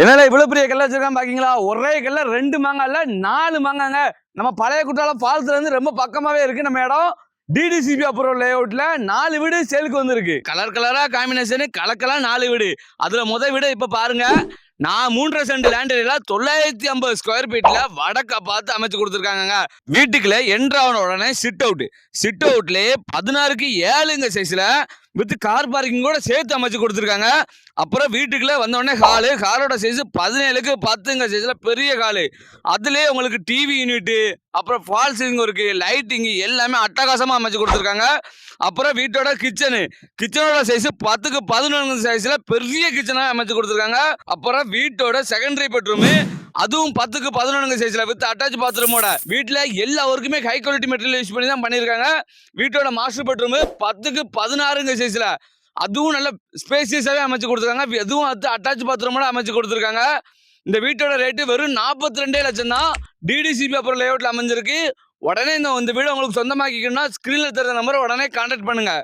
என்னடா இவ்வளவு பெரிய கல்ல வச்சிருக்கான் பாக்கீங்களா? ஒரே கல்ல 2 மாங்கா இல்ல 4 மாங்காங்க. நம்ம பழைய குற்றாலம் ஃபால்ஸ்ல இருந்து ரொம்ப பக்கமாவே இருக்கு நம்ம இடம். டிடிசிபி அப்ரூவல் லேஅவுட்ல 4 வீடு சேலுக்கு வந்திருக்கு. கலர் கலரா காம்பினேஷன் கலக்கலாம் 4 வீடு. அதுல முத வீடு இப்ப பாருங்க. நான் 3.5 சென்ட் லேண்ட் ஏரியால 950 ஸ்கொயர் ஃபீட்ல வடக்க பார்த்து அமைச்சு கொடுத்துருக்காங்க. வீட்டுக்குள்ள என்ட்ரான உடனே சிட் அவுட்லயே 16க்கு 7ங்க சைஸ்ல வித் கார் பார்க்கிங் கூட சேர்த்து அமைச்சு கொடுத்துருக்காங்க. அப்புறம் வீட்டுக்குள்ள வந்த உடனே ஹாலோட சைஸ் 17க்கு 10ங்க சைஸ்ல பெரிய ஹாலு. அதுலயே உங்களுக்கு டிவி யூனிட், அப்புறம் ஃபால் சீலிங் இருக்கு, லைட்டிங் எல்லாமே அட்டகாசமா அமைச்சு கொடுத்துருக்காங்க. அப்புறம் வீட்டோட கிச்சனோட சைஸ் 10க்கு 11 சைஸ்ல பெரிய கிச்சனா அமைச்சு கொடுத்துருக்காங்க. அப்புறம் வீட்டோட செகண்டரி பெட்ரூம் அதுவும் 10க்கு 11 சைஸ்ல வித் அட்டாச் பாத்ரூமோட. வீட்டுல எல்லா ஒர்க்குமே ஹை குவாலிட்டி மெட்டீரியல் யூஸ் பண்ணி தான் பண்ணிருக்காங்க. வீட்டோட மாஸ்டர் பெட்ரூம் 10க்கு 16 சைஸ்ல அதுவும் நல்ல ஸ்பேசியஸாவே அமைச்சு கொடுத்துருக்காங்க. அதுவும் அட்டாச் பாத்ரூமோட அமைச்சு கொடுத்துருக்காங்க. இந்த வீட்டோட ரேட்டு வெறும் 42 லட்சம் தான். டிடிசிபி அப்புறம் லேஅவுட்ல அமைஞ்சிருக்கு. உடனே இந்த வீடு உங்களுக்கு சொந்தமாக்கிக்கணும்னா ஸ்கிரீன்ல தெரிஞ்ச நம்பரை உடனே கான்டாக்ட் பண்ணுங்க.